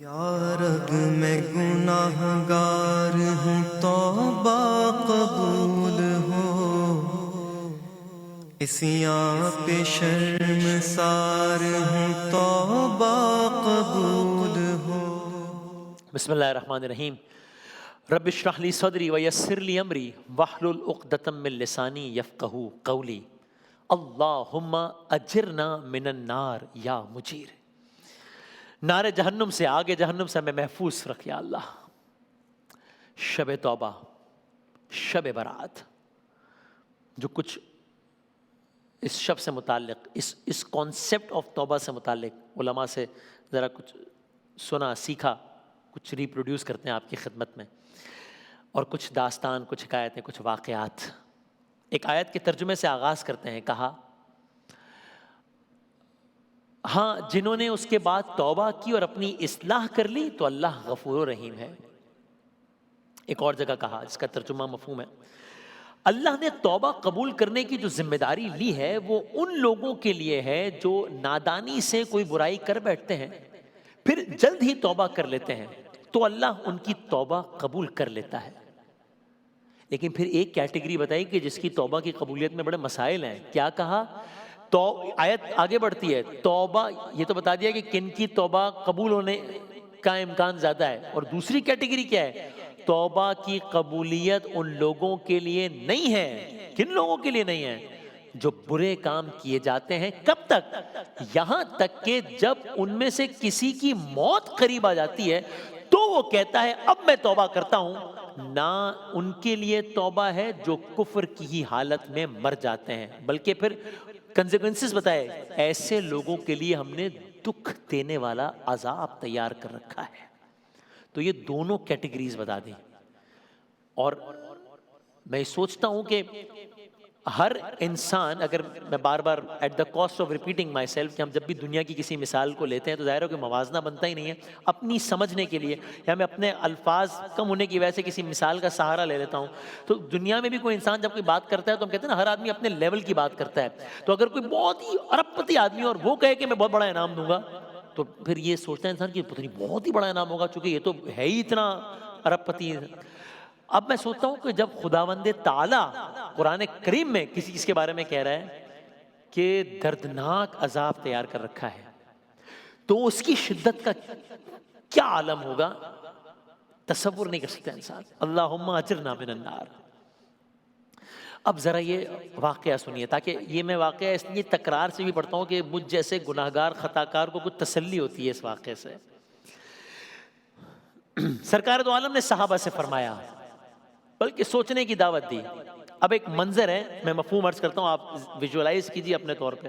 یا رب میں گناہگار ہوں، توبہ قبول ہو، اسیاں پہ شرمسار ہوں، توبہ قبول ہو۔ بسم اللہ الرحمن الرحیم۔ رب اشرح لی صدری ویسر لی امری واحلل عقدۃ من لسانی یفقہوا قولی۔ اللہم اجرنا من النار یا مجیر۔ نار جہنم سے، آگے جہنم سے ہمیں محفوظ رکھ یا اللہ۔ شب توبہ، شب برات، جو کچھ اس شب سے متعلق، اس کانسیپٹ آف توبہ سے متعلق علماء سے ذرا کچھ سنا سیکھا، کچھ ریپروڈیوس کرتے ہیں آپ کی خدمت میں، اور کچھ داستان، کچھ حکایتیں، کچھ واقعات۔ ایک آیت کے ترجمے سے آغاز کرتے ہیں، کہا ہاں جنہوں نے اس کے بعد توبہ کی اور اپنی اصلاح کر لی تو اللہ غفور و رحیم ہے۔ ایک اور جگہ کہا جس کا ترجمہ مفہوم ہے، اللہ نے توبہ قبول کرنے کی جو ذمہ داری لی ہے وہ ان لوگوں کے لیے ہے جو نادانی سے کوئی برائی کر بیٹھتے ہیں پھر جلد ہی توبہ کر لیتے ہیں، تو اللہ ان کی توبہ قبول کر لیتا ہے۔ لیکن پھر ایک کیٹیگری بتائی کہ جس کی توبہ کی قبولیت میں بڑے مسائل ہیں۔ کیا کہا؟ تو آیت آگے بڑھتی ہے، توبہ یہ تو بتا دیا کہ کن کی توبہ قبول ہونے کا امکان زیادہ ہے، اور دوسری کیٹیگری کیا ہے؟ توبہ کی قبولیت ان لوگوں کے لیے نہیں ہے۔ کن لوگوں کے لیے نہیں ہے؟ جو برے کام کیے جاتے ہیں۔ کب تک؟ یہاں تک کہ جب ان میں سے کسی کی موت قریب آ جاتی ہے تو وہ کہتا ہے اب میں توبہ کرتا ہوں۔ نہ ان کے لیے توبہ ہے جو کفر کی ہی حالت میں مر جاتے ہیں، بلکہ پھر کنسیکوینسز بتائے، ایسے لوگوں کے لیے ہم نے دکھ دینے والا عذاب تیار کر رکھا ہے۔ تو یہ دونوں کیٹیگریز بتا دیں، اور میں سوچتا ہوں کہ ہر انسان، اگر میں بار بار at the cost of repeating myself, کہ ہم جب بھی دنیا کی کسی مثال کو لیتے ہیں تو ظاہر ہے کہ موازنہ بنتا ہی نہیں ہے، اپنی سمجھنے کے لیے یا میں اپنے الفاظ کم ہونے کی وجہ سے کسی مثال کا سہارا لے لیتا ہوں۔ تو دنیا میں بھی کوئی انسان جب کوئی بات کرتا ہے تو ہم کہتے ہیں نا، ہر آدمی اپنے لیول کی بات کرتا ہے۔ تو اگر کوئی بہت ہی ارب پتی آدمی اور وہ کہے کہ میں بہت بڑا انعام دوں گا، تو پھر یہ سوچتا ہے انسان کہ پتہ نہیں بہت ہی بڑا انعام ہوگا، چونکہ یہ تو ہے ہی اتنا ارب پتی۔ اب میں سوچتا ہوں کہ جب خداوند تعالیٰ قرآن کریم میں کسی چیز کے بارے میں کہہ رہا ہے کہ دردناک عذاب تیار کر رکھا ہے، تو اس کی شدت کا کیا عالم ہوگا، تصور نہیں کر سکتا انسان۔ اللہم اجرنا من النار۔ اب ذرا یہ واقعہ سنیے، تاکہ یہ میں واقعہ اس لیے تکرار سے بھی پڑھتا ہوں کہ مجھ جیسے گناہگار خطا کار کو کچھ تسلی ہوتی ہے اس واقعے سے۔ سرکار دو عالم نے صحابہ سے فرمایا، بلکہ سوچنے کی دعوت دی۔ اب ایک منظر ہے، میں مفہوم عرض کرتا ہوں، آپ ویژولائز کیجیے اپنے طور پہ،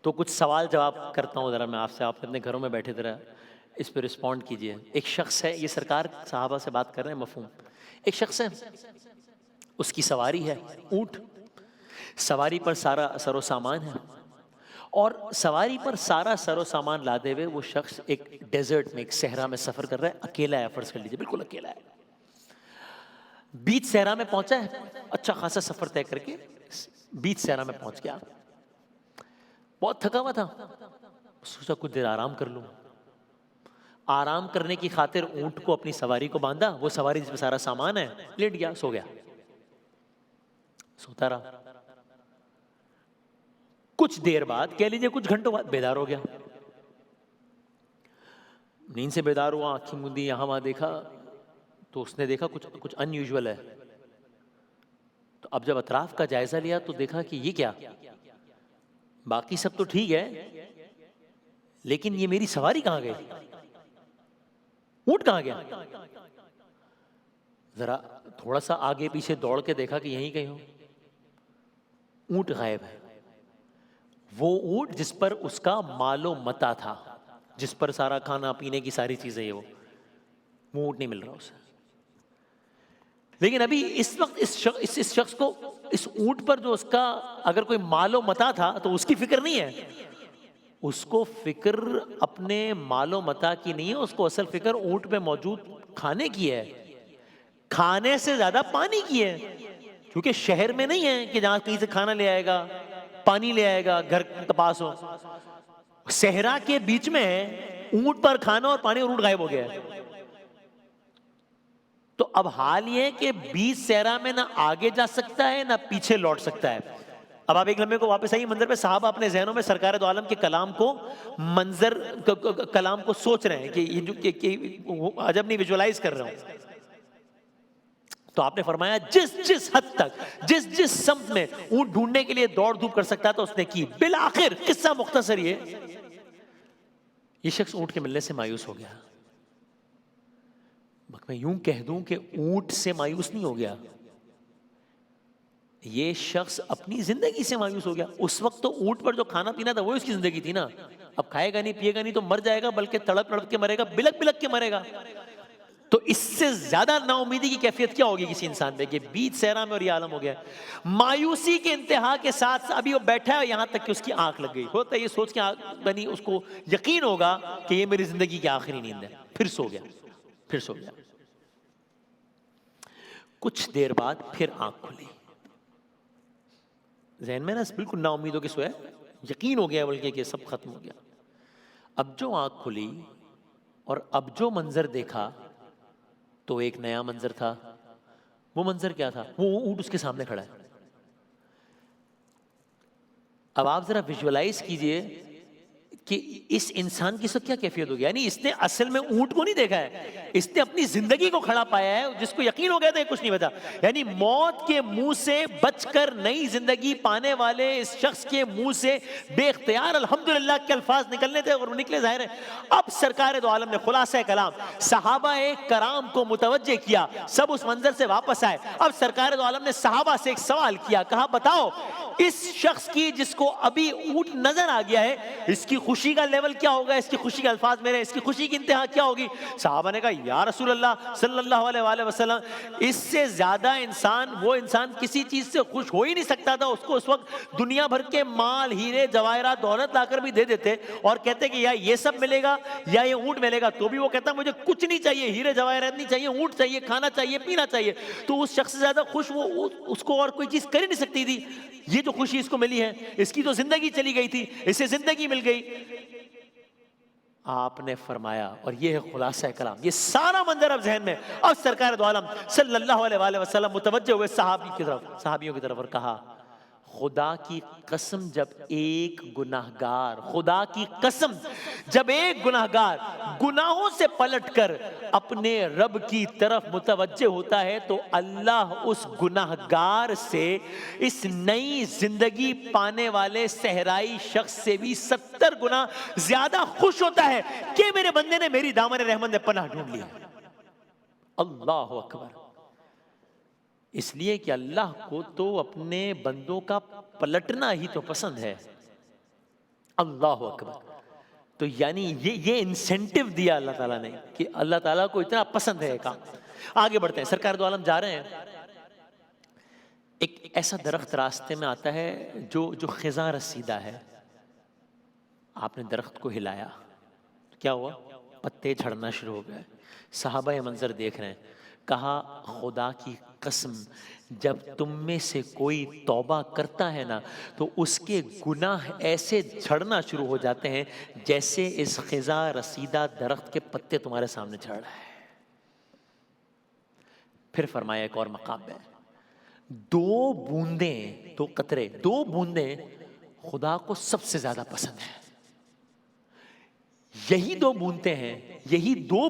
تو کچھ سوال جواب کرتا ہوں ذرا میں آپ سے، آپ اپنے گھروں میں بیٹھے ذرا اس پہ رسپونڈ کیجیے۔ ایک شخص ہے، یہ سرکار صحابہ سے بات کر رہے ہیں، مفہوم۔ ایک شخص ہے، اس کی سواری ہے اونٹ، سواری پر سارا سر و سامان ہے، اور سواری پر سارا سر و سامان لادے ہوئے وہ شخص ایک ڈیزرٹ میں، ایک صحرا میں سفر کر رہا ہے، اکیلا ہے، فرض کر لیجیے بالکل اکیلا ہے۔ بیچ صحرا میں پہنچا ہے، اچھا خاصا سفر طے کر کے بیچ صحرا میں پہنچ گیا، بہت تھکا ہوا تھا، سوچا کچھ دیر آرام کر لوں۔ آرام کرنے کی خاطر اونٹ کو اپنی سواری کو باندھا، وہ سواری جس میں سارا سامان ہے، لیٹ گیا، سو گیا، سوتا رہا۔ کچھ دیر بعد، کہہ لیجیے کچھ گھنٹوں بعد، بیدار ہو گیا، نیند سے بیدار ہوا، آنکھیں موندی، یہاں وہاں دیکھا تو اس نے دیکھا کچھ ان یوزول ہے۔ تو اب جب اطراف کا جائزہ لیا تو دیکھا کہ یہ کیا، باقی سب تو ٹھیک ہے لیکن یہ میری سواری کہاں گئی، اونٹ کہاں گیا؟ ذرا تھوڑا سا آگے پیچھے دوڑ کے دیکھا کہ یہیں کہیں ہو، اونٹ غائب ہے۔ وہ اونٹ جس پر اس کا مال و متاع تھا، جس پر سارا کھانا پینے کی ساری چیزیں، وہ اونٹ نہیں مل رہا اسے۔ لیکن ابھی اس وقت اس شخص کو اس اونٹ پر جو اس کا اگر کوئی مال و متاع تھا تو اس کی فکر نہیں ہے، اس کو فکر اپنے مال و متاع کی نہیں ہے، اس کو اصل فکر اونٹ پہ موجود کھانے کی ہے، کھانے سے زیادہ پانی کی ہے، کیونکہ شہر میں نہیں ہے کہ جہاں کہیں سے کھانا لے آئے گا، پانی لے آئے گا، گھر کے پاس ہو، صحرا کے بیچ میں ہے، اونٹ پر کھانا اور پانی اور اونٹ غائب ہو گیا ہے. تو اب حال یہ ہے کہ بیچ صحرا میں نہ آگے جا سکتا ہے نہ پیچھے لوٹ سکتا ہے. اب آپ ایک لمحے کو واپس آئیے منظر پہ. صحابہ اپنے ذہنوں میں سرکار دو عالم کے کلام کو کلام کو سوچ رہے ہیں کہ یہ جو عجب نہیں ویژوالائز کر رہا ہوں. تو آپ نے فرمایا جس حد تک جس سمت میں اونٹ ڈھونڈنے کے لیے دوڑ دھوپ کر سکتا تھا اس نے کی. بالآخر قصہ مختصر یہ شخص اونٹ کے ملنے سے مایوس ہو گیا. میں یوں کہہ دوں کہ اونٹ سے مایوس نہیں ہو گیا, یہ شخص اپنی زندگی سے مایوس ہو گیا. اس وقت تو اونٹ پر جو کھانا پینا تھا وہ اس کی زندگی تھی نا. اب کھائے گا نہیں پیے گا نہیں تو مر جائے گا, بلکہ تڑپ تڑپ کے مرے گا, بلک بلک کے مرے گا. تو اس سے زیادہ نا امیدی کی کیفیت کیا ہوگی کسی انسان پہ کہ بیچ صحرا میں اور یہ عالم ہو گیا. مایوسی کے انتہا کے ساتھ ابھی وہ بیٹھا ہے یہاں تک کہ اس کی آنکھ لگ گئی. ہوتا ہے یہ سوچ کے بنی اس کو یقین ہوگا کہ یہ میری زندگی کی آخری نیند ہے. پھر سو گیا. کچھ دیر بعد پھر آنکھ کھلی. ذہن میں نا بالکل نا امید ہو کے سویا, یقین ہو گیا بلکہ کہ سب ختم ہو گیا. اب جو آنکھ کھلی اور اب جو منظر دیکھا تو ایک نیا منظر تھا. وہ منظر کیا تھا؟ وہ اونٹ اس کے سامنے کھڑا ہے. اب آپ ذرا ویژوالائز کیجئے کہ اس انسان کی کیا کیفیت ہوگی. یعنی اس نے اصل میں اونٹ کو نہیں دیکھا ہے, اس نے اپنی زندگی کو کھڑا پایا ہے جس کو یقین ہو گیا تھا کچھ نہیں بتا. یعنی موت کے منہ سے بچ کر نئی زندگی پانے والے اس شخص کے منہ سے بے اختیار الحمدللہ کے الفاظ نکلنے تھے اور وہ نکلے ظاہر ہے. اب سرکار دو عالم نے خلاصہ کلام صحابہ کرام کو متوجہ کیا, سب اس منظر سے واپس آئے. اب سرکار دو عالم نے صحابہ سے ایک سوال کیا, کہا بتاؤ اس شخص کی جس کو ابھی اونٹ نظر آ گیا ہے اس کی خوشی کا لیول کیا ہوگا, اس کی خوشی کے الفاظ میرے, اس کی خوشی کی انتہا کیا ہوگی. صحابہ نے کہا یا رسول اللہ صلی اللہ علیہ وآلہ وسلم اس سے زیادہ وہ انسان کسی چیز سے خوش ہو ہی نہیں سکتا تھا. اس کو اس وقت دنیا بھر کے مال ہیرے جواہرات دولت لا کر بھی دے دیتے اور کہتے کہ یا یہ سب ملے گا یا یہ اونٹ ملے گا, تو بھی وہ کہتا مجھے کچھ نہیں چاہیے, ہیرے جواہرات نہیں چاہیے, اونٹ چاہیے, کھانا چاہیے, پینا چاہیے. تو اس شخص سے زیادہ خوش وہ اس کو اور کوئی چیز کر ہی نہیں سکتی تھی. یہ جو خوشی اس کو ملی ہے, اس کی تو زندگی چلی گئی تھی, اسے زندگی مل گئی. آپ نے فرمایا, اور یہ ہے خلاصہ کلام, یہ سارا منظر اب ذہن میں. اب سرکار دو عالم صلی اللہ علیہ وآلہ وسلم متوجہ ہوئے صحابیوں کی طرف اور کہا خدا کی قسم جب ایک گناہگار گناہوں سے پلٹ کر اپنے رب کی طرف متوجہ ہوتا ہے تو اللہ اس گناہگار سے اس نئی زندگی پانے والے صحرائی شخص سے بھی 70 گنا زیادہ خوش ہوتا ہے کہ میرے بندے نے میری دامن رحمت میں پناہ ڈھونڈ لیا. اللہ اکبر. اس لیے کہ اللہ کو تو اپنے بندوں کا پلٹنا ہی تو پسند ہے. اللہ اکبر. تو یعنی یہ انسینٹیو دیا اللہ تعالیٰ نے کہ اللہ تعالیٰ کو اتنا پسند ہے کام. آگے بڑھتے ہیں, سرکار دو عالم جا رہے ہیں. ایک ایسا درخت راستے میں آتا ہے جو خزاں رسیدہ ہے. آپ نے درخت کو ہلایا, کیا ہوا؟ پتے جھڑنا شروع ہو گئے. صحابہ یہ منظر دیکھ رہے ہیں. کہا خدا کی قسم جب تم میں سے کوئی توبہ کرتا ہے نا تو اس کے گناہ ایسے جھڑنا شروع ہو جاتے ہیں جیسے اس خزاں رسیدہ درخت کے پتے تمہارے سامنے جھڑ رہے ہیں. پھر فرمایا ایک اور مقام میں 2 بوندیں خدا کو سب سے زیادہ پسند ہیں. یہی 2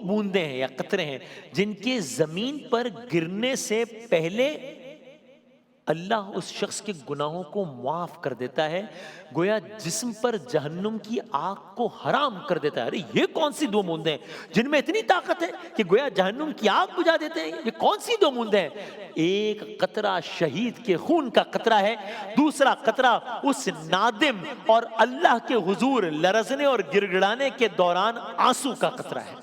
بوندیں ہیں یا قطرے ہیں جن کے زمین پر گرنے سے پہلے اللہ اس شخص کے گناہوں کو معاف کر دیتا ہے, گویا جسم پر جہنم کی آگ کو حرام کر دیتا ہے. ارے یہ کون سی 2 بوندیں ہیں جن میں اتنی طاقت ہے کہ گویا جہنم کی آگ بجھا دیتے ہیں؟ یہ کون سی 2 بوندیں ہیں؟ ایک قطرہ شہید کے خون کا قطرہ ہے, دوسرا قطرہ اس نادم اور اللہ کے حضور لرزنے اور گڑگڑانے کے دوران آنسو کا قطرہ ہے.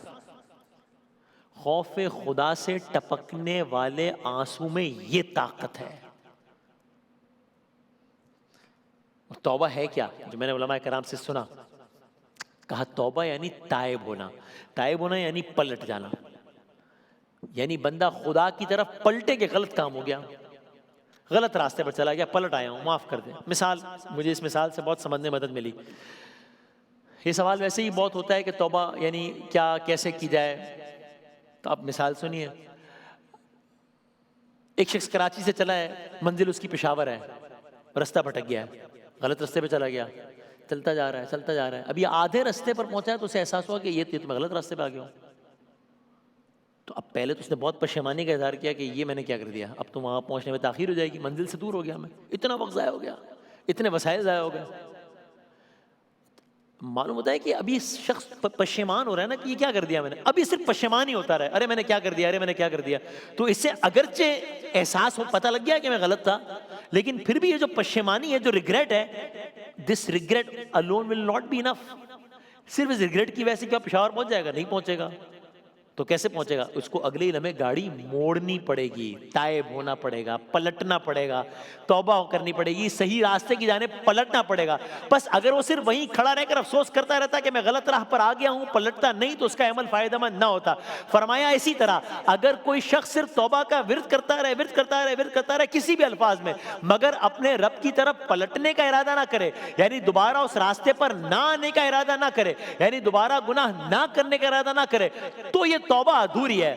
خوف خدا سے ٹپکنے والے آنسو میں یہ طاقت ہے. توبہ ہے کیا؟ جو میں نے علماء کرام سے سنا, کہا توبہ یعنی تائب ہونا یعنی پلٹ جانا. یعنی بندہ خدا کی طرف پلٹے کہ غلط کام ہو گیا, غلط راستے پر چلا گیا, پلٹ آیا ہوں, معاف کر دے. مثال, مجھے اس مثال سے بہت سمجھنے مدد ملی. یہ سوال ویسے ہی بہت ہوتا ہے کہ توبہ یعنی کیا، کیسے کی جائے. تو آپ مثال سنیے. ایک شخص کراچی سے چلا ہے، منزل اس کی پشاور ہے، رستہ بھٹک گیا ہے، غلط رستے پہ چلا گیا، چلتا جا رہا ہے چلتا جا رہا ہے. ابھی آدھے رستے پر پہنچا ہے تو اسے احساس ہوا کہ یہ تو میں غلط راستے پہ آ گیا ہوں. تو اب پہلے تو اس نے بہت پشیمانی کا اظہار کیا کہ یہ میں نے کیا کر دیا، اب تو وہاں پہنچنے میں تاخیر ہو جائے گی، منزل سے دور ہو گیا، میں اتنا وقت ضائع ہو گیا، اتنے وسائل ضائع ہو گئے. معلوم ہوتا ہے کہ ابھی شخص پشیمان ہو رہا ہے نا کہ یہ کیا کر دیا میں نے، ابھی صرف پشیمان ہی ہوتا رہا ہے، ارے میں نے کیا کر دیا، ارے میں نے کیا کر دیا. تو اس سے اگرچہ احساس ہو، پتہ لگ گیا کہ میں غلط تھا، لیکن پھر بھی یہ جو پشیمانی ہے، جو ریگریٹ ہے، دس regret alone will not be enough. صرف اس ریگریٹ کی وجہ سے کیا پشاور پہنچ جائے گا؟ نہیں پہنچے گا. تو کیسے پہنچے گا؟ اس کو اگلے لمحے گاڑی موڑنی پڑے گی، تائب ہونا پڑے گا، پلٹنا پڑے گا، توبہ کرنی پڑے گی، صحیح راستے کی جانب پلٹنا پڑے گا. بس اگر وہ صرف وہیں کھڑا رہ کر افسوس کرتا رہتا کہ میں غلط راہ پر آ گیا ہوں، پلٹتا نہیں، تو اس کا عمل فائدہ مند نہ ہوتا. فرمایا اسی طرح اگر کوئی شخص صرف توبہ کا ورد کرتا رہے کسی بھی الفاظ میں، مگر اپنے رب کی طرف پلٹنے کا ارادہ نہ کرے، یعنی دوبارہ اس راستے پر نہ آنے کا ارادہ نہ کرے، یعنی دوبارہ گناہ نہ کرنے کا ارادہ نہ کرے، تو یہ توبہ ادھوری ہے.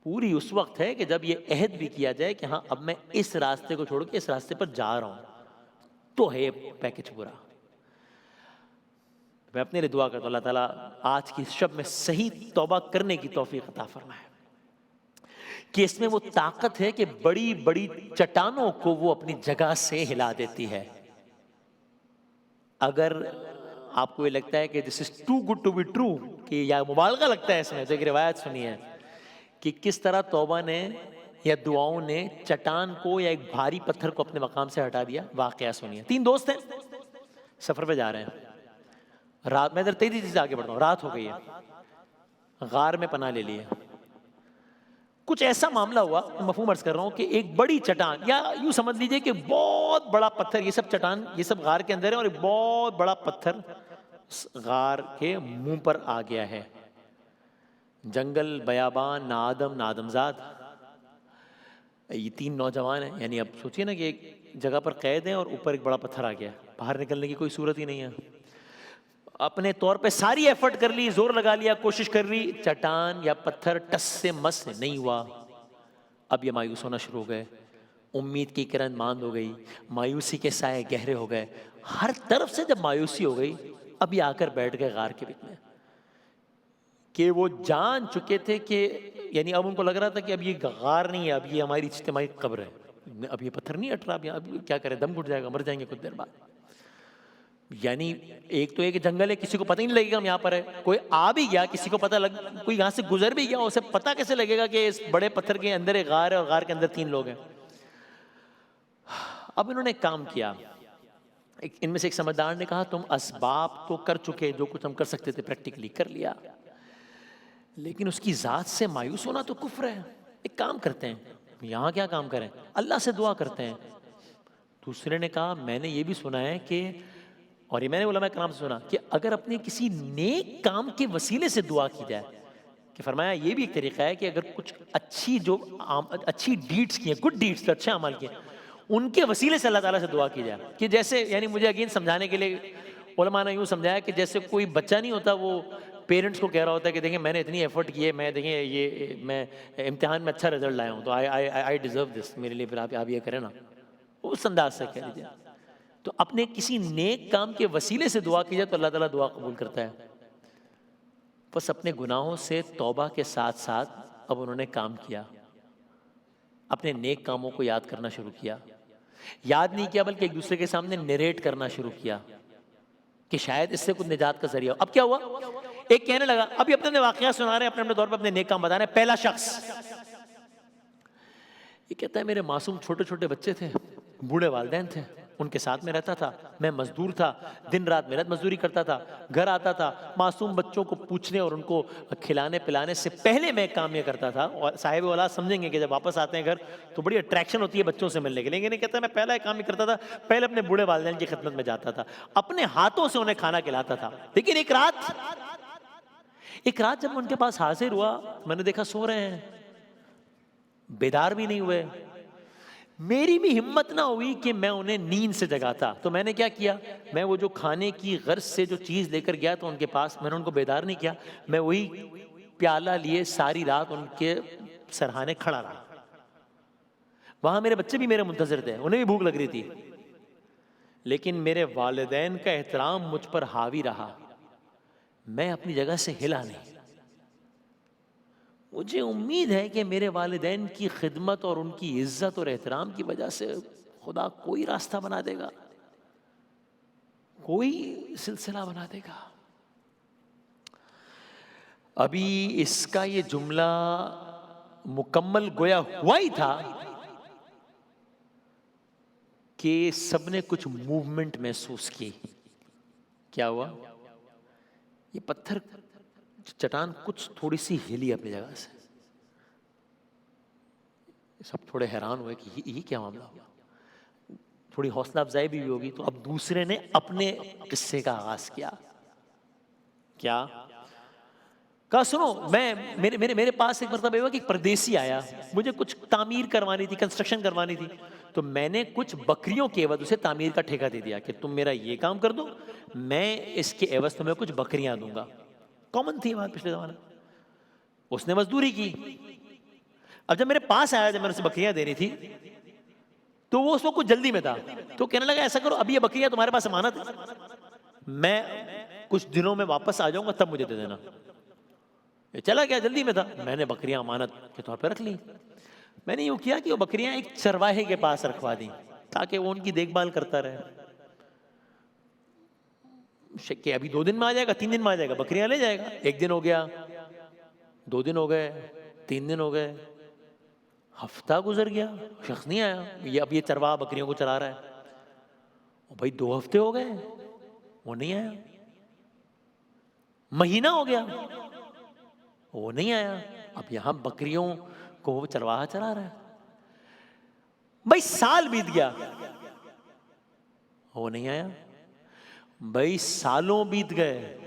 پوری اس وقت ہے کہ جب یہ عہد بھی کیا جائے کہ ہاں اب میں اس راستے کو چھوڑ کے اس راستے پر جا رہا ہوں، تو ہے یہ پیکج پورا. میں اپنے لیے دعا کرتا ہوں اللہ تعالیٰ آج کی شب میں صحیح توبہ کرنے کی توفیق عطا فرمائے، کہ اس میں وہ طاقت ہے کہ بڑی بڑی چٹانوں کو وہ اپنی جگہ سے ہلا دیتی ہے. اگر آپ کو یہ لگتا ہے کہ this is too good to be true, کہ یا مبالغہ لگتا ہے اس میں، تو ایک روایت سنی ہے کہ کس طرح توبہ نے یا دعاؤں نے چٹان کو یا ایک بھاری پتھر کو اپنے مقام سے ہٹا دیا. واقعہ سنیے. 3 دوست ہیں، سفر پہ جا رہے ہیں، رات میں ادھر تیزی سے آگے بڑھتا ہوں، رات ہو گئی ہے، غار میں پناہ لے لی ہے. کچھ ایسا معاملہ ہوا، مفہوم عرض کر رہا ہوں، کہ ایک بڑی چٹان، یا یوں سمجھ لیجئے کہ بہت بڑا پتھر، یہ سب چٹان، یہ سب غار کے اندر ہے، اور ایک بہت بڑا پتھر غار کے منہ پر آ گیا ہے. جنگل، بیابان، نہ آدم نہ آدمزاد. یہ 3 نوجوان ہیں، یعنی اب سوچئے نا کہ ایک جگہ پر قید ہیں اور اوپر ایک بڑا پتھر آ گیا، باہر نکلنے کی کوئی صورت ہی نہیں ہے. اپنے طور پہ ساری ایفرٹ کر لی، زور لگا لیا، کوشش کر لی، چٹان یا پتھر ٹس سے مس نہیں ہوا. اب یہ مایوس ہونا شروع ہو گئے، امید کی کرن ماند ہو گئی، مایوسی کے سائے گہرے ہو گئے. ہر طرف سے جب مایوسی ہو گئی، اب یہ آ کر بیٹھ گئے غار کے بیچ میں، کہ وہ جان چکے تھے کہ یعنی اب ان کو لگ رہا تھا کہ اب یہ غار نہیں ہے، اب یہ ہماری اجتماعی قبر ہے، اب یہ پتھر نہیں ہٹ رہا، اب کیا کریں، دم گھٹ جائے گا، مر جائیں گے کچھ دیر بعد. یعنی ایک تو ایک جنگل ہے، کسی کو پتہ ہی نہیں لگے گا ہم یہاں پر ہے، کوئی آ بھی گیا، کسی کو پتہ کوئی یہاں سے گزر بھی گیا، اسے پتہ کیسے لگے گا کہ اس بڑے پتھر کے اندر ایک غار ہے اور غار کے اندر 3 لوگ ہیں. اب انہوں نے ایک کام کیا، ان میں سے ایک سمجھدار نے کہا تم اسباب تو کر چکے، جو کچھ ہم کر سکتے تھے پریکٹیکلی کر لیا، لیکن اس کی ذات سے مایوس ہونا تو کفر ہے. ایک کام کرتے ہیں، یہاں کیا کام کریں، اللہ سے دعا کرتے ہیں. دوسرے نے کہا میں نے یہ بھی سنا ہے کہ، اور یہ میں نے علماء کرام سے سنا، کہ اگر اپنے کسی نیک کام کے وسیلے سے دعا کی جائے، کہ فرمایا یہ بھی ایک طریقہ ہے کہ اگر کچھ اچھی ڈیڈز کی ہیں، گڈ ڈیڈز، اچھے عمل کیے، ان کے وسیلے سے اللہ تعالیٰ سے دعا کی جائے. کہ جیسے یعنی مجھے اگین سمجھانے کے لیے علماء نے یوں سمجھایا کہ جیسے کوئی بچہ نہیں ہوتا، وہ پیرنٹس کو کہہ رہا ہوتا ہے کہ دیکھیں میں نے اتنی ایفرٹ کی ہے، میں دیکھیں یہ میں امتحان میں اچھا رزلٹ لایا ہوں تو آئی ڈیزرو دس، میرے لیے پھر آپ یہ کریں نا، اس انداز سے کہہ لیجیے. تو اپنے کسی نیک کام کے وسیلے سے دعا کی جائے تو اللہ تعالیٰ دعا قبول کرتا ہے. بس اپنے گناہوں سے توبہ کے ساتھ ساتھ اب انہوں نے کام کیا، اپنے نیک کاموں کو یاد کرنا شروع کیا. یاد نہیں کیا بلکہ ایک دوسرے کے سامنے نریٹ کرنا شروع کیا کہ شاید اس سے کچھ نجات کا ذریعہ ہو. اب کیا ہوا، ایک کہنے لگا، ابھی اپنے واقعات سنا رہے ہیں، اپنے طور پر اپنے نیک کام بتا رہے ہیں. پہلا شخص یہ کہتا ہے میرے معصوم چھوٹے چھوٹے بچے تھے، بوڑھے والدین تھے، ان کے ساتھ میں رہتا تھا، میں مزدور تھا، دن رات محنت مزدوری کرتا تھا، گھر آتا تھا، معصوم بچوں کو پوچھنے اور ان کو کھلانے پلانے سے پہلے میں کام یہ کرتا تھا. اور صاحب اولاد سمجھیں گے کہ جب واپس آتے ہیں گھر تو بڑی اٹریکشن ہوتی ہے بچوں سے ملنے کے، لیکن یہ کہتا ہے میں پہلا ایک کام یہ کرتا تھا، پہلے اپنے بوڑھے والدین کی خدمت میں جاتا تھا، اپنے ہاتھوں سے انہیں کھانا کھلاتا تھا. لیکن ایک رات جب ان کے پاس حاضر ہوا، میں نے دیکھا سو رہے ہیں، بیدار بھی نہیں ہوئے. میری بھی ہمت نہ ہوئی کہ میں انہیں نیند سے جگاتا. تو میں نے کیا کیا, میں وہ جو کھانے کی غرض سے جو چیز لے کر گیا تو ان کے پاس, میں نے ان کو بیدار نہیں کیا, میں وہی پیالہ لیے ساری رات ان کے سرہانے کھڑا رہا. وہاں میرے بچے بھی میرے منتظر تھے, انہیں بھی بھوک لگ رہی تھی, لیکن میرے والدین کا احترام مجھ پر حاوی رہا. میں اپنی جگہ سے ہلا نہیں. مجھے امید ہے کہ میرے والدین کی خدمت اور ان کی عزت اور احترام کی وجہ سے خدا کوئی راستہ بنا دے گا, کوئی سلسلہ بنا دے گا. ابھی اس کا یہ جملہ مکمل گویا ہوا ہی تھا کہ سب نے کچھ موومنٹ محسوس کی. کیا ہوا؟ یہ پتھر چٹان کچھ تھوڑی سی ہلی اپنی جگہ سے. سب تھوڑے حیران ہوئے کہ یہ کیا معاملہ ہوا. تھوڑی حوصلہ افزائی بھی ہوگی. تو اب دوسرے نے اپنے قصے کا آغاز کیا. کیا کہا, سنو, میرے پاس ایک مرتبہ ہوا کہ ایک پردیسی آیا, مجھے کچھ تعمیر کروانی تھی, کنسٹرکشن کروانی تھی. تو میں نے کچھ بکریوں کے عوض اسے تعمیر کا ٹھیکہ دے دیا کہ تم میرا یہ کام کر دو, میں اس کے عوض تمہیں کچھ بکریاں دوں گا. کامن تھی بات پچھلے زمانے. اس نے مزدوری کی. اب جب میرے پاس آیا, جب میں نے اسے بکریاں دینی تھی, تو وہ اس وقت کچھ جلدی میں تھا. تو کہنے لگا ایسا کرو, اب یہ بکریاں تمہارے پاس امانت ہے, میں کچھ دنوں میں واپس آ جاؤں گا, تب مجھے دے دینا. چلا گیا, جلدی میں تھا. میں نے بکریاں امانت کے طور پہ رکھ لی. میں نے یوں کیا کہ وہ بکریاں ایک چرواہے کے پاس رکھوا دیں تاکہ وہ ان کی دیکھ بھال کرتا رہے. کہ ابھی 2 دن میں آ جائے گا, 3 دن میں آ جائے گا, بکریاں لے جائے گا. 1 دن ہو گیا, 2 دن ہو گئے, 3 دن ہو گئے, ہفتہ گزر گیا, شخص نہیں آیا. اب یہ چرواہا بکریوں کو چلا رہا ہے. بھائی 2 ہفتے ہو گئے, وہ نہیں آیا. مہینہ ہو گیا, وہ نہیں آیا. اب یہاں بکریوں کو وہ چرواہا چلا رہا ہے. بھائی سال بیت گیا, وہ نہیں آیا. بھائی سالوں بیت گئے,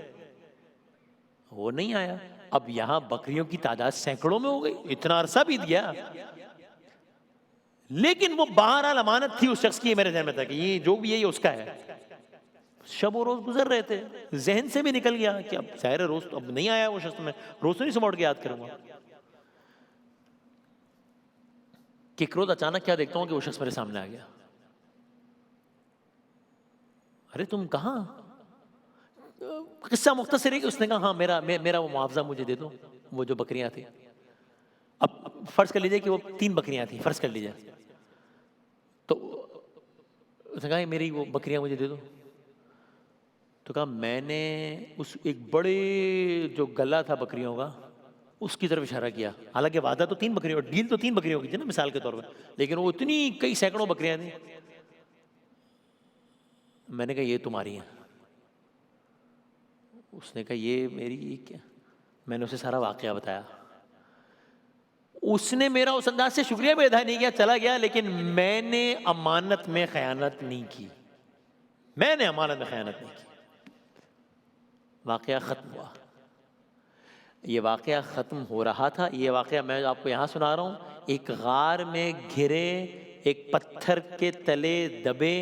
وہ نہیں آیا. اب یہاں بکریوں کی تعداد سینکڑوں میں ہو گئی. اتنا عرصہ بیت گیا, لیکن وہ بہرحال امانت تھی اس شخص کی. میرے ذہن میں تھا کہ یہ جو بھی ہے یہ اس کا ہے. شب و روز گزر رہے تھے, ذہن سے بھی نکل گیا کہ اب ظاہر ہے روز تو اب نہیں آیا وہ شخص, میں روز تو نہیں صبح اٹھ کے یاد کروں گا. کہ ایک روز اچانک کیا دیکھتا ہوں کہ وہ شخص میرے سامنے آ گیا. ارے تم کہاں؟ قصہ مختصر ہے کہ اس نے کہا ہاں میرا وہ معاوضہ مجھے دے دو, وہ جو بکریاں تھیں. اب فرض کر لیجئے کہ وہ 3 بکریاں تھیں, فرض کر لیجئے. تو اس نے کہا میری وہ بکریاں مجھے دے دو. تو کہا میں نے اس ایک بڑے جو گلا تھا بکریوں کا اس کی طرف اشارہ کیا. حالانکہ وعدہ تو 3 بکریوں, ڈیل تو 3 بکریوں کی تھی نا مثال کے طور پر, لیکن وہ اتنی کئی سینکڑوں بکریاں تھیں. میں نے کہا یہ تمہاری ہیں. اس نے کہا یہ میری کیا؟ میں نے اسے سارا واقعہ بتایا. اس نے میرا اس انداز سے شکریہ بھی ادا نہیں کیا, چلا گیا. لیکن میں نے امانت میں خیانت نہیں کی, میں نے امانت میں خیانت نہیں کی. واقعہ ختم ہوا. یہ واقعہ ختم ہو رہا تھا. یہ واقعہ میں آپ کو یہاں سنا رہا ہوں. ایک غار میں گھرے, ایک پتھر کے تلے دبے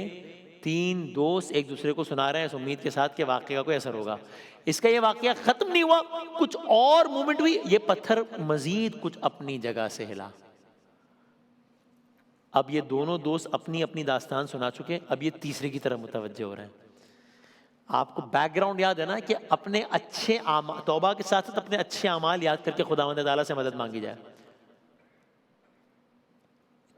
3 دوست ایک دوسرے کو سنا رہے ہیں اس امید کے ساتھ کہ واقعہ کا کوئی اثر ہوگا. اس کا یہ واقعہ ختم نہیں ہوا, کچھ اور مومنٹ ہوئی. یہ پتھر مزید کچھ اپنی جگہ سے ہلا. اب یہ دونوں دوست اپنی اپنی داستان سنا چکے, اب یہ تیسرے کی طرف متوجہ ہو رہے ہیں. آپ کو بیک گراؤنڈ یاد ہے نا کہ اپنے اچھے توبہ کے ساتھ ساتھ اپنے اچھے اعمال یاد کر کے خداوند تعالیٰ سے مدد مانگی جائے.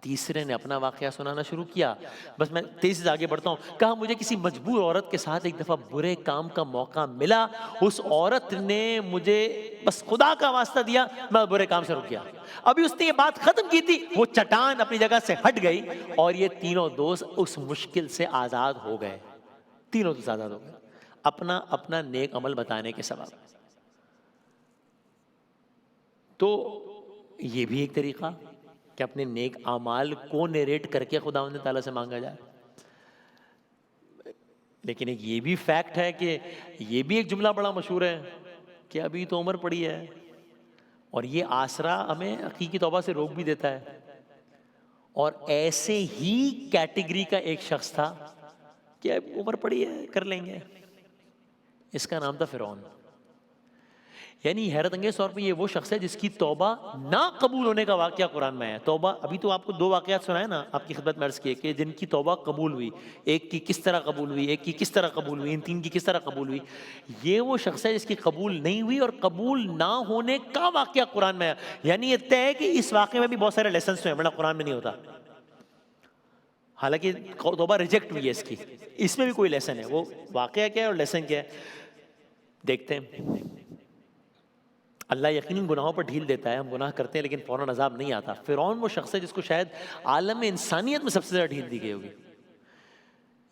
تیسرے نے اپنا واقعہ سنانا شروع کیا. بس میں تیزی سے آگے بڑھتا ہوں. کہا مجھے کسی مجبور عورت کے ساتھ ایک دفعہ برے کام کا موقع ملا. اس عورت نے مجھے بس خدا کا واسطہ دیا, میں برے کام سے رک گیا. ابھی اس نے یہ بات ختم کی تھی, وہ چٹان اپنی جگہ سے ہٹ گئی اور یہ تینوں دوست اس مشکل سے آزاد ہو گئے. تینوں دوست آزاد ہو گئے اپنا اپنا نیک عمل بتانے کے سبب. تو یہ بھی ایک طریقہ کہ اپنے نیک اعمال کو نیریٹ کر کے خداوند تعالیٰ سے مانگا جائے. لیکن ایک یہ بھی فیکٹ ہے کہ یہ بھی ایک جملہ بڑا مشہور ہے کہ ابھی تو عمر پڑی ہے, اور یہ آسرا ہمیں حقیقی توبہ سے روک بھی دیتا ہے. اور ایسے ہی کیٹیگری کا ایک شخص تھا کہ اب عمر پڑی ہے کر لیں گے، اس کا نام تھا فرعون۔ یعنی حیرت انگیز طور پہ یہ وہ شخص ہے جس کی توبہ نہ قبول ہونے کا واقعہ قرآن میں ہے۔ توبہ، ابھی تو آپ کو 2 واقعات سنائے نا آپ کی خدمت میں عرض کیے کہ جن کی توبہ قبول ہوئی، ایک کی کس طرح قبول ہوئی، ایک کی کس طرح قبول ہوئی، ان 3 کی کس طرح قبول ہوئی۔ یہ وہ شخص ہے جس کی قبول نہیں ہوئی اور قبول نہ ہونے کا واقعہ قرآن میں ہے۔ یعنی یہ طے ہے کہ اس واقعے میں بھی بہت سارے لیسنس ہیں، ورنہ قرآن میں نہیں ہوتا۔ حالانکہ توبہ ریجیکٹ ہوئی ہے اس کی، اس میں بھی کوئی لیسن ہے۔ وہ واقعہ کیا ہے اور لیسن کیا ہے، دیکھتے ہیں۔ اللہ یقیناً گناہوں پر ڈھیل دیتا ہے، ہم گناہ کرتے ہیں لیکن فوراً عذاب نہیں آتا۔ فرعون وہ شخص ہے جس کو شاید عالم انسانیت میں سب سے زیادہ ڈھیل دی گئی ہوگی۔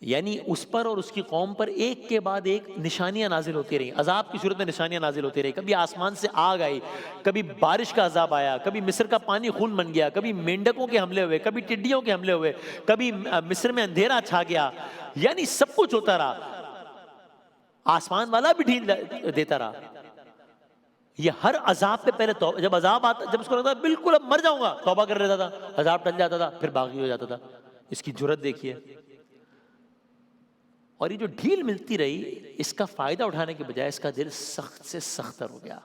یعنی اس پر اور اس کی قوم پر ایک کے بعد ایک نشانیاں نازل ہوتی رہیں، عذاب کی صورت میں نشانیاں نازل ہوتی رہی۔ کبھی آسمان سے آگ آئی، کبھی بارش کا عذاب آیا، کبھی مصر کا پانی خون بن گیا، کبھی مینڈکوں کے حملے ہوئے، کبھی ٹڈیوں کے حملے ہوئے، کبھی مصر میں اندھیرا چھا گیا۔ یعنی سب کچھ ہوتا رہا، آسمان والا بھی ڈھیل دیتا رہا۔ یہ ہر عذاب پہ پہلے جب عذاب آتا، جب اس کو لگتا بالکل اب مر جاؤں گا، توبہ کر لیتا تھا، عذاب ٹل جاتا تھا، پھر باغی ہو جاتا تھا۔ اس کی جرت دیکھیے۔ اور یہ جو ڈھیل ملتی رہی، اس کا فائدہ اٹھانے کے بجائے اس کا دل سخت سے سختر ہو گیا،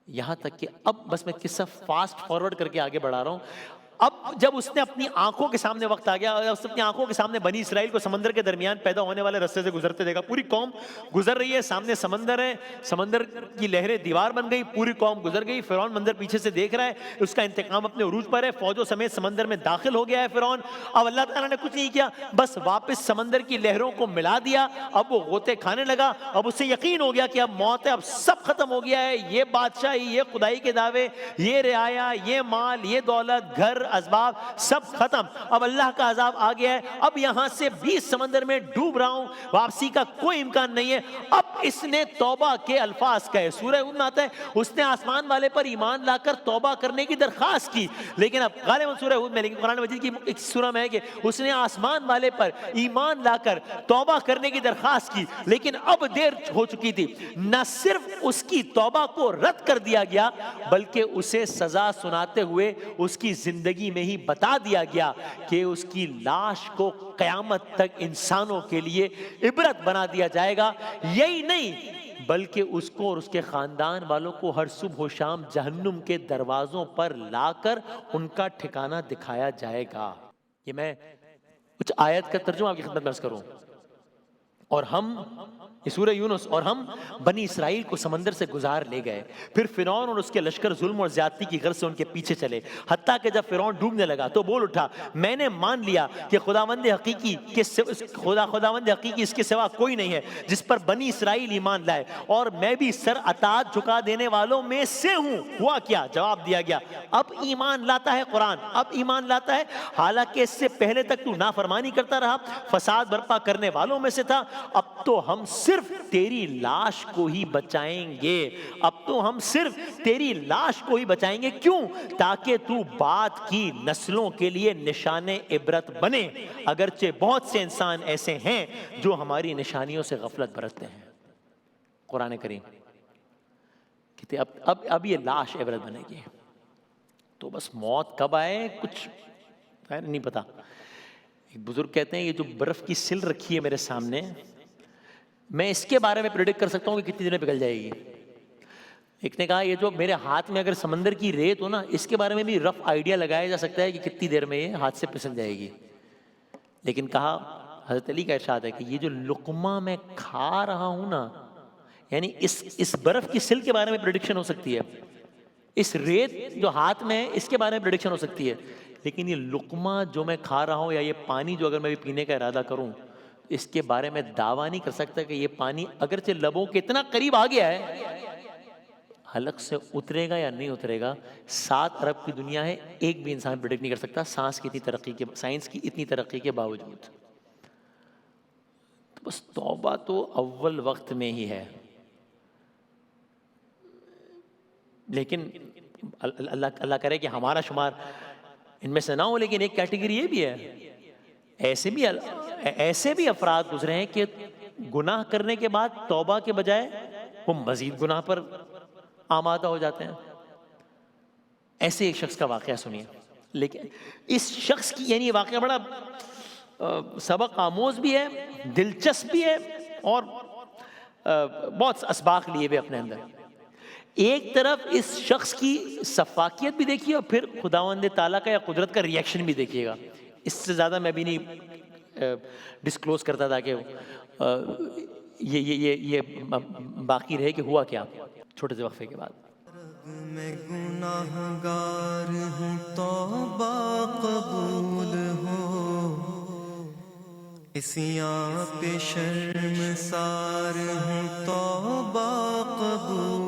یہاں تک کہ اب بس میں قصہ فاسٹ فارورڈ کر کے آگے بڑھا رہا ہوں۔ اب جب اس نے اپنی آنکھوں کے سامنے وقت آ گیا، اس نے اپنی آنکھوں کے سامنے بنی اسرائیل کو سمندر کے درمیان پیدا ہونے والے رستے سے گزرتے دیکھا۔ پوری قوم گزر رہی ہے، سامنے سمندر ہے، سمندر کی لہریں دیوار بن گئی، پوری قوم گزر گئی۔ فرعون منظر پیچھے سے دیکھ رہا ہے، اس کا انتقام اپنے عروج پر ہے، فوجوں سمیت سمندر میں داخل ہو گیا ہے فرعون۔ اب اللہ تعالیٰ نے کچھ نہیں کیا، بس واپس سمندر کی لہروں کو ملا دیا۔ اب وہ غوطے کھانے لگا، اب اسے یقین ہو گیا کہ اب موت ہے، اب سب ختم ہو گیا ہے، یہ بادشاہی، یہ خدائی کے دعوے، یہ رعایا، یہ مال، یہ دولت، گھر، اسباب، سب ختم۔ اب اللہ کا عذاب آ گیا ہے، اب یہاں سے بھی سمندر میں ڈوب رہا ہوں، واپسی کا کوئی امکان نہیں ہے۔ اب اس نے توبہ کے الفاظ کہے، سورہ ہود میں آتا ہے اس نے آسمان والے پر ایمان لا کر توبہ کرنے کی درخواست کی۔ لیکن اب غالباً سورہ ہود میں، لیکن قرآن مجید کی ایک سورہ میں ہے کہ اس نے آسمان والے پر ایمان لا کر توبہ کرنے کی درخواست کی، لیکن اب دیر ہو چکی تھی۔ نہ صرف اس کی توبہ کو رد کر دیا گیا، بلکہ اسے سزا سناتے ہوئے اس کی زندگی میں ہی بتا دیا گیا کہ اس کی لاش کو قیامت تک انسانوں کے لیے عبرت بنا دیا جائے گا۔ یہی نہیں بلکہ اس کو اور اس کے خاندان والوں کو ہر صبح و شام جہنم کے دروازوں پر لا کر ان کا ٹھکانہ دکھایا جائے گا۔ یہ میں کچھ آیت کا ترجمہ آپ کی خدمت میں عرض کروں۔ اور ہم، یہ سورہ یونس، اور ہم بنی اسرائیل کو سمندر سے گزار لے گئے، پھر فرعون اور اس کے لشکر ظلم اور زیادتی کی غرض سے ان کے پیچھے چلے، حتیٰ کہ جب فرعون ڈوبنے لگا تو بول اٹھا، میں نے مان لیا کہ خداوند حقیقی اس کے سوا کوئی نہیں ہے جس پر بنی اسرائیل ایمان لائے، اور میں بھی سر اطاعت جھکا دینے والوں میں سے ہوں۔ ہوا کیا؟ جواب دیا گیا، اب ایمان لاتا ہے قرآن، اب ایمان لاتا ہے، حالانکہ اس سے پہلے تک تو نافرمانی کرتا رہا، فساد برپا کرنے والوں میں سے تھا۔ اب تو ہم صرف تیری لاش کو ہی بچائیں گے، اب تو ہم صرف تیری لاش کو ہی بچائیں گے۔ کیوں؟ تاکہ تو بعد کی نسلوں کے لیے نشان عبرت بنے، اگرچہ بہت سے انسان ایسے ہیں جو ہماری نشانیوں سے غفلت برتتے ہیں۔ قرآن کریم کہتے اب یہ لاش عبرت بنے گی۔ تو بس موت کب آئے کچھ نہیں پتا۔ ایک بزرگ کہتے ہیں یہ جو برف کی سل رکھی ہے میرے سامنے، میں اس کے بارے میں پریڈکٹ کر سکتا ہوں کہ کتنی دیر میں پگھل جائے گی۔ ایک نے کہا یہ جو میرے ہاتھ میں اگر سمندر کی ریت ہو نا، اس کے بارے میں بھی رف آئیڈیا لگایا جا سکتا ہے کہ کتنی دیر میں یہ ہاتھ سے پھسل جائے گی۔ لیکن کہا، حضرت علی کا ارشاد ہے کہ یہ جو لقمہ میں کھا رہا ہوں نا، یعنی اس برف کی سل کے بارے میں پریڈکشن ہو سکتی ہے، اس ریت جو ہاتھ میں ہے اس کے بارے میں پریڈکشن ہو سکتی ہے، لیکن یہ لقمہ جو میں کھا رہا ہوں یا یہ پانی جو اگر میں بھی پینے کا ارادہ کروں، اس کے بارے میں دعویٰ نہیں کر سکتا کہ یہ پانی اگرچہ لبوں کے اتنا قریب آ گیا ہے، حلق سے اترے گا یا نہیں اترے گا۔ 7 ارب کی دنیا ہے، ایک بھی انسان پریڈکٹ نہیں کر سکتا، سائنس کی اتنی ترقی کے باوجود۔ تو بس توبہ تو اول وقت میں ہی ہے، لیکن اللہ کرے کہ ہمارا شمار ان میں سے نہ ہو، لیکن ایک کیٹیگری یہ بھی ہے، ایسے بھی افراد گزرے ہیں کہ گناہ کرنے کے بعد توبہ کے بجائے وہ مزید گناہ پر آمادہ ہو جاتے ہیں۔ ایسے ایک شخص کا واقعہ سنیے، لیکن اس شخص کی یعنی واقعہ بڑا سبق آموز بھی ہے، دلچسپ بھی ہے، اور بہت اسباق لیے ہوئے اپنے اندر. ایک طرف اس شخص کی سفاکیت بھی دیکھیے اور پھر خداوند تعالیٰ کا یا قدرت کا ریئیکشن بھی دیکھیے گا. اس سے زیادہ میں بھی نہیں ڈسکلوز کرتا تھا کہ یہ باقی رہے کہ ہوا کیا چھوٹے سے وقفے کے بعد. میں گناہ گار ہوں توبہ قبول ہو، اسیاں پہ شرمسار ہوں توبہ قبول